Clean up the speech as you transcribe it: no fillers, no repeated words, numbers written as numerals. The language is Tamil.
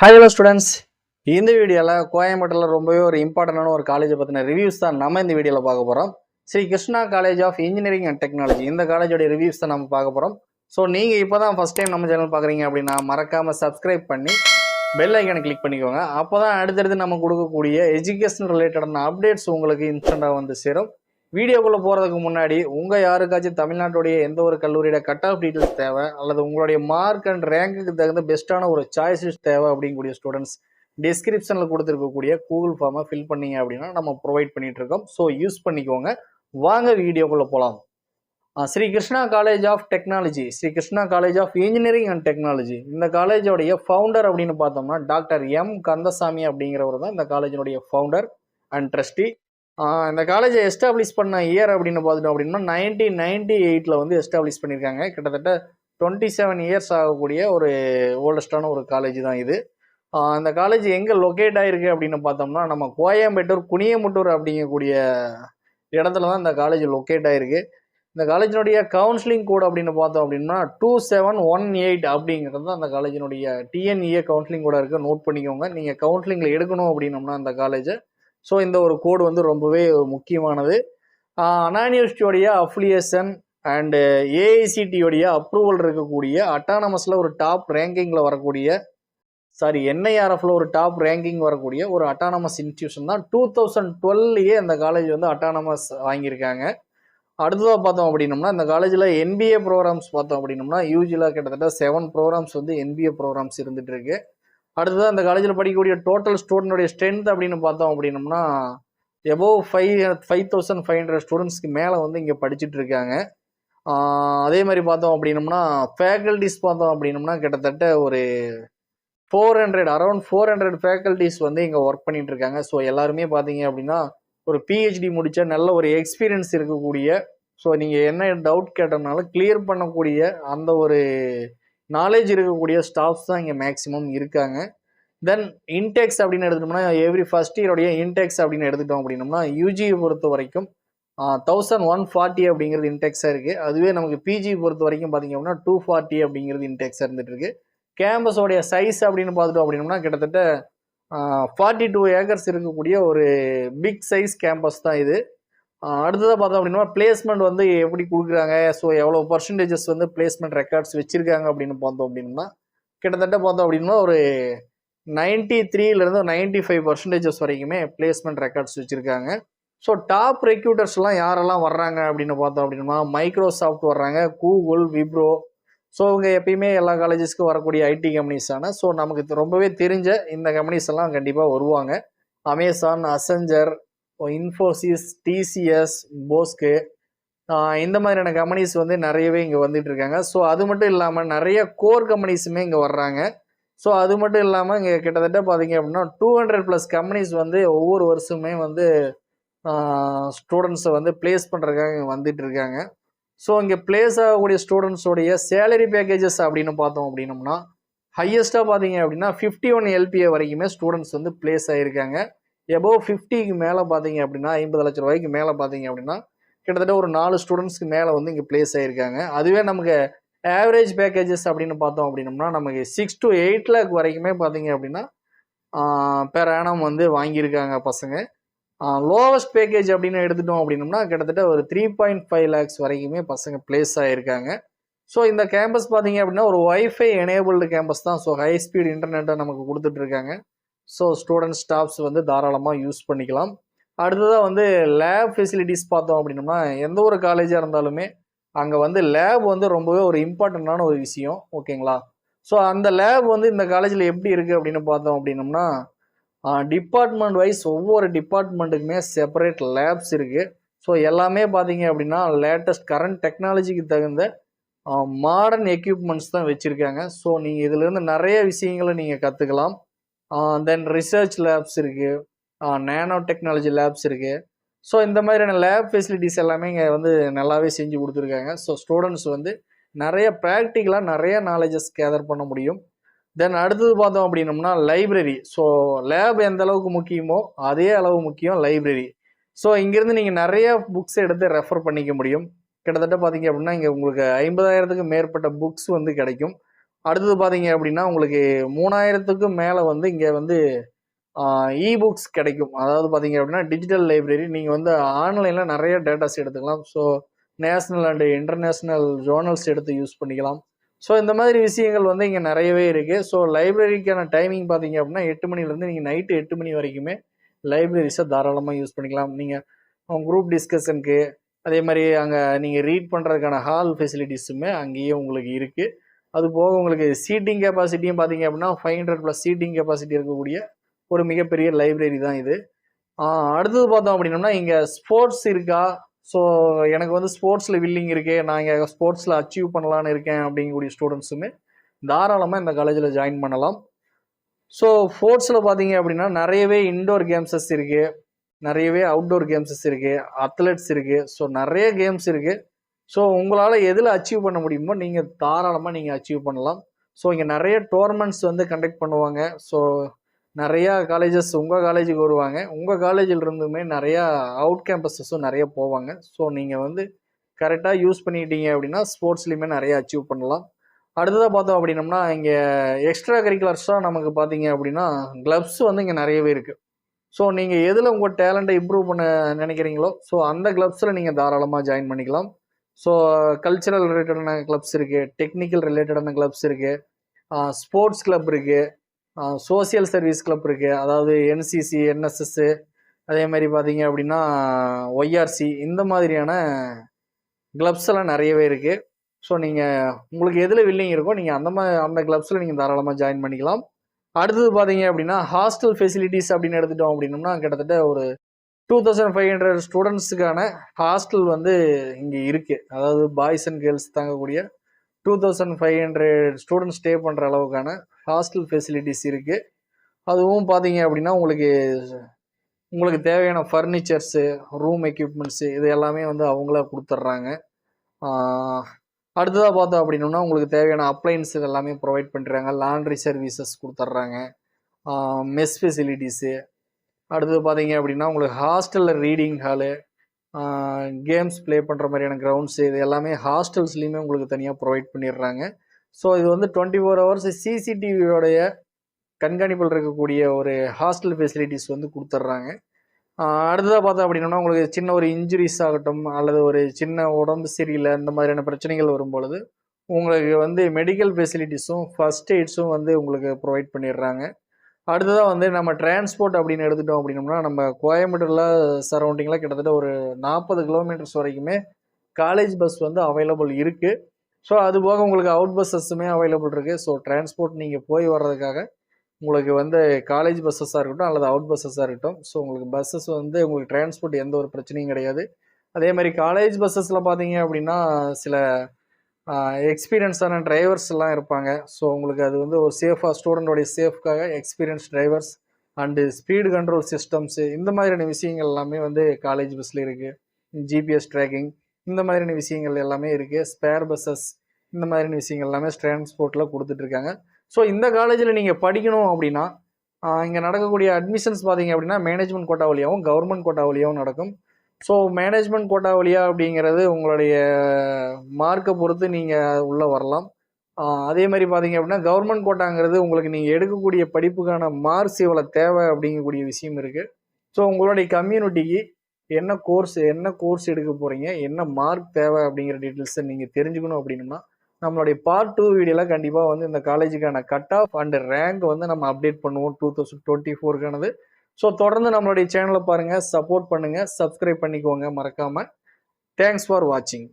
Hi hello students. இந்த வீடியோவில் கோயம்பேட்டில் ரொம்பவே ஒரு இம்பார்ட்டண்டான ஒரு காலேஜை பற்றின ரிவ்யூஸ் தான் நம்ம இந்த வீடியோவில் பார்க்க போகிறோம். Sri Krishna college of engineering and technology இந்த காலேஜோட ரிவ்யூஸ் தான் நம்ம பார்க்க போகிறோம். ஸோ நீங்கள் இப்போ தான் ஃபஸ்ட் டைம் நம்ம சேனல் பார்க்குறீங்க அப்படின்னா மறக்காமல் சப்ஸ்கிரைப் பண்ணி பெல் ஐக்கனை கிளிக் பண்ணிக்கோங்க. அப்போ தான் அடுத்தடுத்து நம்ம கொடுக்கக்கூடிய எஜுகேஷன் ரிலேட்டடான அப்டேட்ஸ் உங்களுக்கு இன்ஸ்டண்ட்டாக வந்து சேரும். வீடியோக்குள்ளே போகிறதுக்கு முன்னாடி உங்கள் யாருக்காச்சும் தமிழ்நாட்டுடைய எந்த ஒரு கல்லூரியோட கட் ஆஃப் டீட்டெயில்ஸ் தேவை அல்லது உங்களுடைய மார்க் அண்ட் ரேங்குக்கு தகுந்த பெஸ்ட்டான ஒரு சாய்ஸஸ் தேவை அப்படிங்கக்கூடிய ஸ்டூடெண்ட்ஸ் டிஸ்கிரிப்ஷனில் கொடுத்துருக்கக்கூடிய கூகுள் ஃபார்மை ஃபில் பண்ணீங்க அப்படின்னா நம்ம ப்ரொவைட் பண்ணிட்டு இருக்கோம். ஸோ யூஸ் பண்ணிக்கோங்க. வாங்க வீடியோக்குள்ளே போகலாம். Sri Krishna college of technology, Sri Krishna college of engineering and technology இந்த காலேஜோடைய ஃபவுண்டர் அப்படின்னு பார்த்தோம்னா டாக்டர் எம் கந்தசாமி அப்படிங்கிறவர் தான் இந்த காலேஜினுடைய ஃபவுண்டர் அண்ட் ட்ரஸ்டி. இந்த காலேஜை எஸ்டாப்ளிஷ் பண்ண இயர் அப்படின்னு பார்த்துட்டோம் அப்படின்னா 1998 வந்து எஸ்டாப்ளிஷ் பண்ணியிருக்காங்க. கிட்டத்தட்ட 27 இயர்ஸ் ஆகக்கூடிய ஒரு ஓல்டஸ்டான ஒரு காலேஜ் தான் இது. இந்த காலேஜ் எங்கே லொக்கேட் ஆகிருக்கு அப்படின்னு பார்த்தோம்னா நம்ம கோயம்பேட்டூர் குனியமுட்டூர் அப்படிங்கக்கூடிய இடத்துல தான் இந்த காலேஜ் லொக்கேட் ஆகிருக்கு. இந்த காலேஜினுடைய கவுன்சிலிங் கோட் அப்படின்னு பார்த்தோம் அப்படின்னா 2718 அப்படிங்கிறது தான் அந்த காலேஜினுடைய டிஎன்இஏ கவுன்சிலிங் கோடாக இருக்குது. நோட் பண்ணிக்கோங்க. நீங்கள் கவுன்சிலிங்கில் எடுக்கணும் அப்படின்னோம்னா அந்த காலேஜை. ஸோ இந்த ஒரு கோடு வந்து ரொம்பவே முக்கியமானது. அண்ணா யூனிவர்சிட்டியோடைய அஃபிலியேஷன் அண்டு ஏஐசிடியோடைய அப்ரூவல் இருக்கக்கூடிய அட்டானமஸில் ஒரு டாப் ரேங்கிங்கில் வரக்கூடிய என்ஐஆர்எஃப்ல ஒரு டாப் ரேங்கிங் வரக்கூடிய ஒரு அட்டானமஸ் இன்ஸ்டியூஷன் தான். 2012 அந்த காலேஜ் வந்து அட்டானமஸ் வாங்கியிருக்காங்க. அடுத்ததாக பார்த்தோம் அப்படின்னோம்னா இந்த காலேஜில் என்பிஏ ப்ரோக்ராம்ஸ் பார்த்தோம் அப்படின்னோம்னா யூஜியில் கிட்டத்தட்ட 7 ப்ரோக்ராம்ஸ் வந்து என்பிஏ ப்ரோக்ராம்ஸ் இருந்துட்டு இருக்கு. அடுத்தது அந்த காலேஜில் படிக்கக்கூடிய டோட்டல் ஸ்டூடெண்டோடைய ஸ்ட்ரென்த் அப்படின்னு பார்த்தோம் அப்படின்னோம்னா எபோவ் 5500 ஸ்டூடெண்ட்ஸ்க்கு மேலே வந்து இங்கே படிச்சுட்டு இருக்காங்க. அதே மாதிரி பார்த்தோம் அப்படின்னோம்னா ஃபேக்கல்டிஸ் பார்த்தோம் அப்படின்னோம்னா கிட்டத்தட்ட ஒரு 400 அரௌண்ட் 400 ஃபேக்கல்டிஸ் வந்து இங்கே ஒர்க் பண்ணிட்டு இருக்காங்க. ஸோ எல்லாருமே பார்த்தீங்க அப்படின்னா ஒரு பிஹெச்டி முடித்த நல்ல ஒரு எக்ஸ்பீரியன்ஸ் இருக்கக்கூடிய, ஸோ நீங்கள் என்ன டவுட் கேட்டனாலும் கிளியர் பண்ணக்கூடிய அந்த ஒரு நாலேஜ் இருக்கக்கூடிய ஸ்டாஃப்ஸ் தான் இங்கே மேக்ஸிமம் இருக்காங்க. தென் இன்டெக்ஸ் அப்படின்னு எடுத்துட்டோம்னா எவ்ரி ஃபர்ஸ்ட் இயருடைய இன்டெக்ஸ் அப்படின்னு எடுத்துட்டோம் அப்படின்னோம்னா யூஜியை பொறுத்த வரைக்கும் 1140 அப்படிங்கிறது இன்டெக்ஸாக இருக்குது. அதுவே நமக்கு பிஜி பொறுத்த வரைக்கும் பார்த்தீங்க அப்படின்னா 240 அப்படிங்கிறது இன்டெக்ஸாக இருந்துட்டு இருக்கு. கேம்பஸோடைய சைஸ் அப்படின்னு பார்த்துட்டோம் அப்படின்னோம்னா கிட்டத்தட்ட 42 ஏக்கர்ஸ் இருக்கக்கூடிய ஒரு பிக் சைஸ் கேம்பஸ் தான் இது. அடுத்ததாக பார்த்தோம் அப்படின்னா பிளேஸ்மெண்ட் வந்து எப்படி கொடுக்குறாங்க, ஸோ எவ்வளோ பர்சன்டேஜஸ் வந்து பிளேஸ்மெண்ட் ரெக்கார்ட்ஸ் வச்சுருக்காங்க அப்படின்னு பார்த்தோம் அப்படின்னா கிட்டத்தட்ட பார்த்தோம் அப்படின்னா ஒரு 93லேருந்து 95% வரைக்குமே பிளேஸ்மெண்ட் ரெக்கார்ட்ஸ் வச்சுருக்காங்க. ஸோ டாப் ரெக்ரூட்டர்ஸ்லாம் யாரெல்லாம் வர்றாங்க அப்படின்னு பார்த்தோம் அப்படின்னா மைக்ரோசாஃப்ட் வர்றாங்க, கூகுள், விப்ரோ. ஸோ இவங்க எப்பயுமே எல்லா காலேஜஸ்க்கும் வரக்கூடிய ஐடி கம்பெனிஸான, ஸோ நமக்கு ரொம்பவே தெரிஞ்ச இந்த கம்பெனிஸ் எல்லாம் கண்டிப்பாக வருவாங்க. அமேசான், அசெஞ்சர், இன்ஃபோசிஸ், டிசிஎஸ், போஸ்க்கு, இந்த மாதிரியான கம்பெனிஸ் வந்து நிறையவே இங்கே வந்துட்டு இருக்காங்க. ஸோ அது மட்டும் இல்லாமல் நிறைய கோர் கம்பெனிஸுமே இங்கே வர்றாங்க. ஸோ அது மட்டும் இல்லாமல் இங்கே கிட்டத்தட்ட பார்த்தீங்க அப்படின்னா 200+ கம்பெனிஸ் வந்து ஒவ்வொரு வருஷமே வந்து ஸ்டூடெண்ட்ஸை வந்து பிளேஸ் பண்ணுறதுக்காக இங்கே வந்துட்டு இருக்காங்க. ஸோ இங்கே பிளேஸ் ஆகக்கூடிய ஸ்டூடெண்ட்ஸோடைய சேலரி பேக்கேஜஸ் அப்படின்னு பார்த்தோம் அப்படின்னோம்னா ஹையஸ்ட்டாக பார்த்தீங்க அப்படின்னா 51 LPA வரைக்குமே ஸ்டூடெண்ட்ஸ் வந்து பிளேஸ் ஆகியிருக்காங்க. எபோவ் 50க்கு மேலே பார்த்தீங்க அப்படின்னா 50 லட்ச ரூபாய்க்கு மேலே பார்த்தீங்க அப்படின்னா கிட்டத்தட்ட ஒரு 4 ஸ்டூடெண்ட்ஸ்க்கு மேலே வந்து இங்கே பிளேஸ் ஆகியிருக்காங்க. அதுவே நமக்கு ஆவரேஜ் பேக்கேஜஸ் அப்படின்னு பார்த்தோம் அப்படின்னோம்னா நமக்கு 6 to 8 lakh வரைக்குமே பார்த்தீங்க அப்படின்னா பெர் ஆனம் வந்து வாங்கியிருக்காங்க பசங்க. லோவஸ்ட் பேக்கேஜ் அப்படின்னு எடுத்துட்டோம் அப்படின்னோம்னா கிட்டத்தட்ட ஒரு 3.5 lakhs வரைக்குமே பசங்க பிளேஸ் ஆகியிருக்காங்க. ஸோ இந்த கேம்பஸ் பார்த்தீங்க அப்படின்னா ஒரு ஒய்ஃபை எனேபிள்டு கேம்பஸ் தான். ஸோ ஹை ஸ்பீட் இன்டர்நெட்டை நமக்கு கொடுத்துட்ருக்காங்க. ஸோ ஸ்டூடெண்ட்ஸ் ஸ்டாஃப்ஸ் வந்து தாராளமாக யூஸ் பண்ணிக்கலாம். அடுத்ததாக வந்து லேப் ஃபெசிலிட்டிஸ் பார்த்தோம் அப்படின்னோம்னா எந்த ஒரு காலேஜாக இருந்தாலுமே அங்கே வந்து லேப் வந்து ரொம்பவே ஒரு இம்பார்ட்டண்ட்டான ஒரு விஷயம். ஓகேங்களா? ஸோ அந்த லேப் வந்து இந்த காலேஜில் எப்படி இருக்குது அப்படின்னு பார்த்தோம் அப்படின்னோம்னா டிபார்ட்மெண்ட் வைஸ் ஒவ்வொரு டிபார்ட்மெண்ட்டுக்குமே செப்பரேட் லேப்ஸ் இருக்குது. ஸோ எல்லாமே பார்த்தீங்க அப்படின்னா லேட்டஸ்ட் கரண்ட் டெக்னாலஜிக்கு தகுந்த மாடர்ன் எக்யூப்மெண்ட்ஸ் தான் வச்சுருக்காங்க. ஸோ நீங்கள் இதிலேருந்து நிறைய விஷயங்களை நீங்கள் கற்றுக்கலாம். தென் ரிசர்ச் லேப்ஸ் இருக்குது, நேனோ டெக்னாலஜி லேப்ஸ் இருக்குது. ஸோ இந்த மாதிரியான லேப் ஃபெசிலிட்டிஸ் எல்லாமே இங்கே வந்து நல்லாவே செஞ்சு கொடுத்துருக்காங்க. ஸோ ஸ்டூடெண்ட்ஸ் வந்து நிறைய ப்ராக்டிக்கலாக நிறைய நாலேஜஸ் கேதர் பண்ண முடியும். தென் அடுத்தது பார்த்தோம் அப்படின்னோம்னா லைப்ரரி. ஸோ லேப் எந்த அளவுக்கு முக்கியமோ அதே அளவு முக்கியம் லைப்ரரி. ஸோ இங்கேருந்து நீங்கள் நிறைய புக்ஸ் எடுத்து ரெஃபர் பண்ணிக்க முடியும். கிட்டத்தட்ட பார்த்தீங்க அப்படின்னா இங்கே உங்களுக்கு 50,000க்கு மேற்பட்ட புக்ஸ் வந்து கிடைக்கும். அடுத்தது பார்த்தீங்க அப்படின்னா உங்களுக்கு 3000க்கும் மேலே வந்து இங்கே வந்து இபுக்ஸ் கிடைக்கும். அதாவது பார்த்தீங்க அப்படின்னா டிஜிட்டல் லைப்ரரி நீங்கள் வந்து ஆன்லைனில் நிறைய டேட்டாஸ் எடுத்துக்கலாம். So national and international journals எடுத்து யூஸ் பண்ணிக்கலாம். ஸோ இந்த மாதிரி விஷயங்கள் வந்து இங்கே நிறையவே இருக்குது. ஸோ லைப்ரரிக்கான டைமிங் பார்த்தீங்க அப்படின்னா 8 மணிலேருந்து நீங்கள் நைட்டு 8 மணி வரைக்குமே லைப்ரரிஸை தாராளமாக யூஸ் பண்ணிக்கலாம். நீங்கள் குரூப் டிஸ்கஷனுக்கு அதே மாதிரி அங்கே நீங்கள் ரீட் பண்ணுறதுக்கான ஹால் ஃபெசிலிட்டிஸுமே அங்கேயே உங்களுக்கு இருக்குது. அது போக உங்களுக்கு சீட்டிங் கெப்பாசிட்டியும் பார்த்தீங்க அப்படின்னா 500+ சீட்டிங் கெப்பாசிட்டி இருக்கக்கூடிய ஒரு மிகப்பெரிய லைப்ரரி தான் இது. அடுத்தது பார்த்தோம் அப்படின்னோம்னா இங்கே ஸ்போர்ட்ஸ் இருக்கா? ஸோ எனக்கு வந்து ஸ்போர்ட்ஸில் வில்லிங் இருக்கு, நான் இங்கே ஸ்போர்ட்ஸில் அச்சீவ் பண்ணலான்னு இருக்கேன் அப்படிங்கக்கூடிய ஸ்டூடெண்ட்ஸுமே தாராளமாக இந்த காலேஜில் ஜாயின் பண்ணலாம். ஸோ ஸ்போர்ட்ஸில் பார்த்தீங்க அப்படின்னா நிறையவே இன்டோர் கேம்ஸஸ் இருக்குது, நிறையவே அவுட்டோர் கேம்ஸஸ் இருக்குது, அத்லெட்ஸ் இருக்குது. ஸோ நிறைய கேம்ஸ் இருக்குது. ஸோ உங்களால் எதில் அச்சீவ் பண்ண முடியுமோ நீங்கள் தாராளமாக நீங்கள் அச்சீவ் பண்ணலாம். ஸோ இங்கே நிறைய டோர்னமெண்ட்ஸ் வந்து கண்டக்ட் பண்ணுவாங்க. ஸோ நிறையா காலேஜஸ் உங்கள் காலேஜுக்கு வருவாங்க. உங்கள் காலேஜில் இருந்துமே நிறையா அவுட் கேம்பஸஸும் நிறைய போவாங்க. ஸோ நீங்கள் வந்து கரெக்டாக யூஸ் பண்ணிக்கிட்டீங்க அப்படின்னா ஸ்போர்ட்ஸ்லேயுமே நிறைய அச்சீவ் பண்ணலாம். அடுத்ததாக பார்த்தோம் அப்படின்னம்னா இங்கே எக்ஸ்ட்ரா கரிக்குலர்ஸாக நமக்கு பார்த்தீங்க அப்படின்னா க்ளப்ஸ் வந்து இங்கே நிறையவே இருக்குது. ஸோ நீங்கள் எதில் உங்கள் டேலண்ட்டை இம்ப்ரூவ் பண்ண நினைக்கிறீங்களோ ஸோ அந்த க்ளப்ஸில் நீங்கள் தாராளமாக ஜாயின் பண்ணிக்கலாம். ஸோ கல்ச்சரல் ரிலேட்டடான கிளப்ஸ் இருக்குது, டெக்னிக்கல் ரிலேட்டடான கிளப்ஸ் இருக்குது, ஸ்போர்ட்ஸ் கிளப் இருக்குது, சோசியல் சர்வீஸ் கிளப் இருக்குது. அதாவது என்சிசி, என்எஸ்எஸ்ஸு, அதே மாதிரி பார்த்தீங்க அப்படின்னா ஒய்ஆர்சி, இந்த மாதிரியான கிளப்ஸ் எல்லாம் நிறையவே இருக்குது. ஸோ நீங்கள் உங்களுக்கு எதில் வில்லிங் இருக்கோ நீங்கள் அந்த கிளப்ஸில் நீங்கள் தாராளமாக ஜாயின் பண்ணிக்கலாம். அடுத்தது பார்த்தீங்க அப்படின்னா ஹாஸ்டல் ஃபெசிலிட்டிஸ் அப்படின்னு எடுத்துட்டோம் அப்படின்னோம்னா கிட்டத்தட்ட ஒரு 2500 ஸ்டூடெண்ட்ஸுக்கான ஹாஸ்டல் வந்து இங்கே இருக்குது. அதாவது பாய்ஸ் அண்ட் கேர்ள்ஸ் தாங்கக்கூடிய 2500 ஸ்டூடெண்ட்ஸ் ஸ்டே பண்ணுற அளவுக்கான ஹாஸ்டல் ஃபெசிலிட்டிஸ் இருக்குது. அதுவும் பார்த்தீங்க அப்படின்னா உங்களுக்கு தேவையான ஃபர்னிச்சர்ஸு, ரூம் எக்யூப்மெண்ட்ஸு இது எல்லாமே வந்து அவங்கள கொடுத்துட்றாங்க. அடுத்ததாக பார்த்தோம் அப்படின்னோம்னா உங்களுக்கு தேவையான அப்ளைன்ஸ் இது எல்லாமே ப்ரொவைட் பண்ணுறாங்க. லாண்ட்ரி சர்வீசஸ் கொடுத்துட்றாங்க, மெஸ் ஃபெசிலிட்டிஸு. அடுத்தது பார்த்தீங்க அப்படின்னா உங்களுக்கு ஹாஸ்டலில் ரீடிங் ஹாலு, கேம்ஸ் ப்ளே பண்ணுற மாதிரியான கிரவுண்ட்ஸு இது எல்லாமே ஹாஸ்டல்ஸ்லேயுமே உங்களுக்கு தனியாக ப்ரொவைட் பண்ணிடுறாங்க. ஸோ இது வந்து 24 ஹவர்ஸ் சிசிடிவியோடைய கண்காணிப்பில் இருக்கக்கூடிய ஒரு ஹாஸ்டல் ஃபெசிலிட்டிஸ் வந்து கொடுத்துட்றாங்க. அடுத்ததாக பார்த்தோம் அப்படின்னா உங்களுக்கு சின்ன ஒரு இன்ஜுரிஸ் ஆகட்டும் அல்லது ஒரு சின்ன உடம்பு சரியில்லை இந்த மாதிரியான பிரச்சனைகள் வரும்பொழுது உங்களுக்கு வந்து மெடிக்கல் ஃபெசிலிட்டிஸும் ஃபர்ஸ்ட் எய்ட்ஸும் வந்து உங்களுக்கு ப்ரொவைட் பண்ணிடுறாங்க. அடுத்ததாக வந்து நம்ம டிரான்ஸ்போர்ட் அப்படின்னு எடுத்துட்டோம் அப்படின்னோம்னா நம்ம கோயம்புத்தூரில் சரௌண்டிங்கில் கிட்டத்தட்ட ஒரு 40 கிலோமீட்டர்ஸ் வரைக்குமே காலேஜ் பஸ் வந்து அவைலபிள் இருக்குது. ஸோ அது போக உங்களுக்கு அவுட் பஸ்ஸஸுமே அவைலபிள் இருக்குது. ஸோ டிரான்ஸ்போர்ட் நீங்கள் போய் வர்றதுக்காக உங்களுக்கு வந்து காலேஜ் பஸ்ஸஸாக இருக்கட்டும் அல்லது அவுட் பஸ்ஸஸாக இருக்கட்டும், ஸோ உங்களுக்கு பஸ்ஸஸ் வந்து உங்களுக்கு டிரான்ஸ்போர்ட் எந்த ஒரு பிரச்சனையும் கிடையாது. அதே மாதிரி காலேஜ் பஸ்ஸஸில் பார்த்தீங்க அப்படின்னா சில எக்ஸ்பீரியன்ஸான டிரைவர்ஸ் எல்லாம் இருப்பாங்க. ஸோ உங்களுக்கு அது வந்து ஒரு சேஃபாக ஸ்டூடெண்டோடைய சேஃப்காக experience drivers and speed control systems இந்த மாதிரியான விஷயங்கள் எல்லாமே வந்து காலேஜ் பஸ்ஸில் இருக்குது. ஜிபிஎஸ் ட்ராக்கிங் இந்த மாதிரியான விஷயங்கள் எல்லாமே இருக்குது. ஸ்பேர் பஸ்ஸஸ் இந்த மாதிரியான விஷயங்கள் எல்லாமே டிரான்ஸ்போர்ட்டில் கொடுத்துட்ருக்காங்க. ஸோ இந்த காலேஜில் நீங்கள் படிக்கணும் அப்படின்னா இங்கே நடக்கக்கூடிய அட்மிஷன்ஸ் பார்த்தீங்க அப்படின்னா மேனேஜ்மெண்ட் கோட்டா வழியாகவும் கவர்மெண்ட் கோட்டா வழியாகவும் நடக்கும். ஸோ மேனேஜ்மெண்ட் கோட்டா வழியா அப்படிங்கிறது உங்களுடைய மார்க்கை பொறுத்து நீங்கள் உள்ளே வரலாம். அதே மாதிரி பார்த்தீங்க அப்படின்னா கவர்மெண்ட் கோட்டாங்கிறது உங்களுக்கு நீங்கள் எடுக்கக்கூடிய படிப்புக்கான மார்க்ஸ் இவ்வளோ தேவை அப்படிங்கக்கூடிய விஷயம் இருக்குது. ஸோ உங்களுடைய கம்யூனிட்டிக்கு என்ன கோர்ஸ் எடுக்க போகிறீங்க, என்ன மார்க் தேவை அப்படிங்கிற டீட்டெயில்ஸை நீங்கள் தெரிஞ்சுக்கணும் அப்படின்னா நம்மளுடைய பார்ட் 2 வீடியோவில் கண்டிப்பாக வந்து இந்த காலேஜுக்கான கட் ஆஃப் அண்ட் ரேங்க் வந்து நம்ம அப்டேட் பண்ணுவோம் 2024க்கானது. ஸோ தொடர்ந்து நம்மளுடைய சேனலை பாருங்கள், சப்போர்ட் பண்ணுங்கள், சப்ஸ்கிரைப் பண்ணிக்கோங்க மறக்காமல். தேங்க்ஸ் ஃபார் வாட்சிங்.